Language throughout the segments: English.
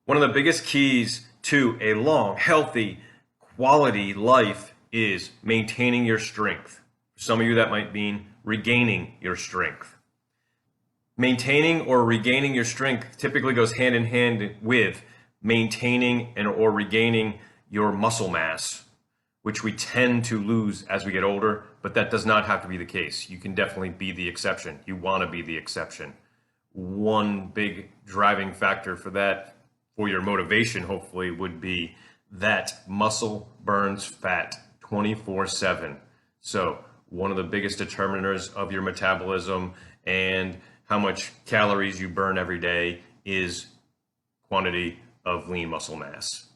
One of the biggest keys to a long, healthy, quality life is maintaining your strength. For some of you, that might mean regaining your strength. Maintaining or regaining your strength typically goes hand in hand with maintaining and or regaining your muscle mass, which we tend to lose as we get older, but that does not have to be the case. You can definitely be the exception. You want to be the exception. One big driving factor for that, for your motivation, hopefully, would be that muscle burns fat 24/7. So one of the biggest determiners of your metabolism and how much calories you burn every day is quantity of lean muscle mass.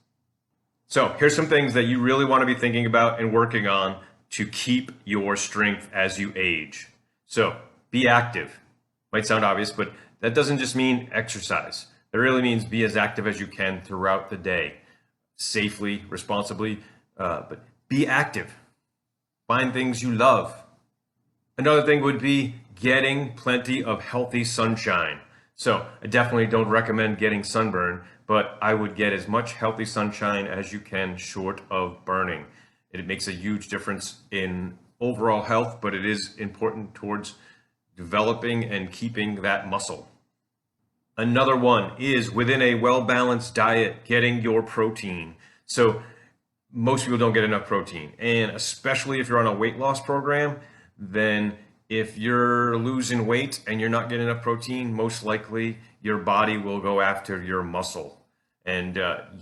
So here's some things that you really want to be thinking about and working on to keep your strength as you age. So be active. Might sound obvious, but that doesn't just mean exercise. It really means be as active as you can throughout the day, safely, responsibly, but be active. Find things you love. Another thing would be getting plenty of healthy sunshine. So I definitely don't recommend getting sunburn, but I would get as much healthy sunshine as you can short of burning. It makes a huge difference in overall health, but it is important towards developing and keeping that muscle. Another one is within a well-balanced diet, getting your protein. So most people don't get enough protein, and especially if you're on a weight loss program, then if you're losing weight and you're not getting enough protein, most likely your body will go after your muscle. And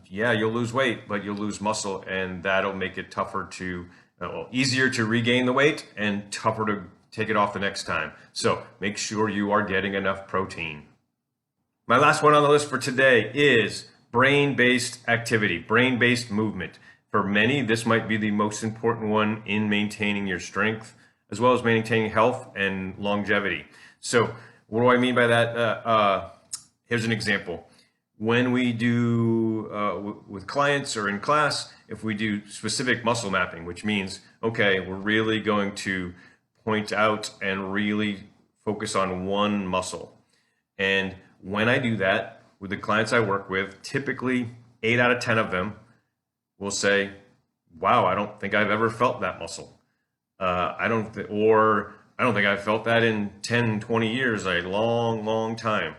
yeah, you'll lose weight, but you'll lose muscle, and that'll make it tougher to, easier to regain the weight and tougher to take it off the next time. So make sure you are getting enough protein. My last one on the list for today is brain-based activity, brain-based movement. For many, this might be the most important one in maintaining your strength, as well as maintaining health and longevity. So what do I mean by that? Here's an example. When we do, with clients or in class, if we do specific muscle mapping, which means, okay, we're really going to point out and really focus on one muscle. And when I do that with the clients I work with, typically 8 out of 10 of them will say, wow, I don't think I've ever felt that muscle. I don't think I've felt that in 10, 20 years, a long, long time.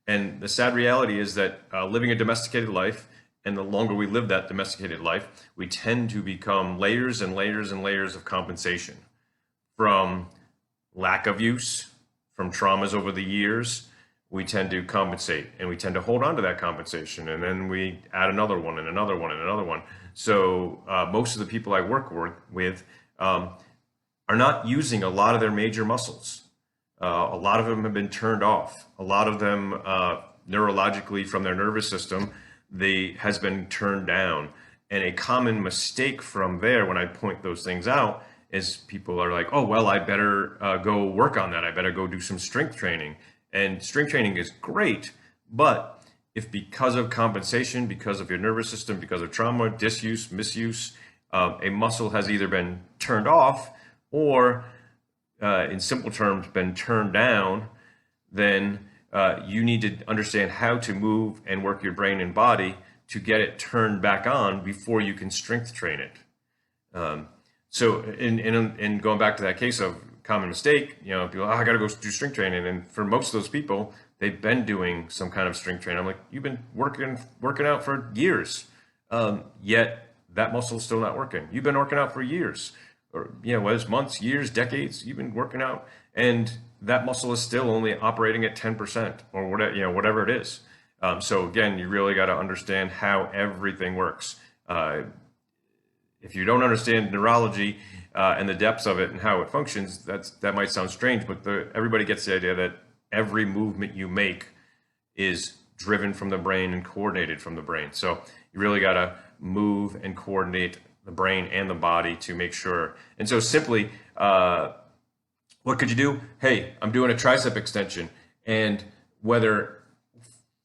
And the sad reality is that living a domesticated life, and the longer we live that domesticated life, we tend to become layers and layers and layers of compensation from lack of use, from traumas over the years. We tend to compensate, and we tend to hold on to that compensation, and then we add another one and another one and another one. So most of the people I work with are not using a lot of their major muscles. A lot of them have been turned off. A lot of them neurologically from their nervous system, has been turned down. And a common mistake from there when I point those things out is people are like, oh, well, I better go work on that. I better go do some strength training. And strength training is great, but if because of compensation, because of your nervous system, because of trauma, disuse, misuse, a muscle has either been turned off or, in simple terms, been turned down, then you need to understand how to move and work your brain and body to get it turned back on before you can strength train it. So in going back to that case of common mistake, people, I got to go do strength training. And for most of those people, they've been doing some kind of strength training. I'm like, you've been working out for years, yet that muscle's still not working. You've been working out for years, or whether it's months, years, decades, you've been working out, and that muscle is still only operating at 10% or whatever, whatever it is. So again, you really got to understand how everything works. If you don't understand neurology and the depths of it and how it functions, that might sound strange, but everybody gets the idea that every movement you make is driven from the brain and coordinated from the brain. So you really got to move and coordinate the brain and the body to make sure. And so simply, what could you do? Hey, I'm doing a tricep extension, and whether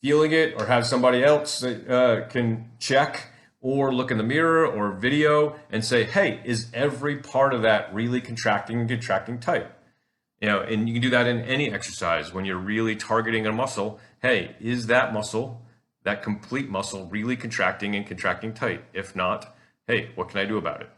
feeling it or have somebody else that can check, or look in the mirror or video and say, hey, is every part of that really contracting and contracting tight? And you can do that in any exercise when you're really targeting a muscle. Hey, is that muscle that complete muscle really contracting and contracting tight? If not, hey, what can I do about it?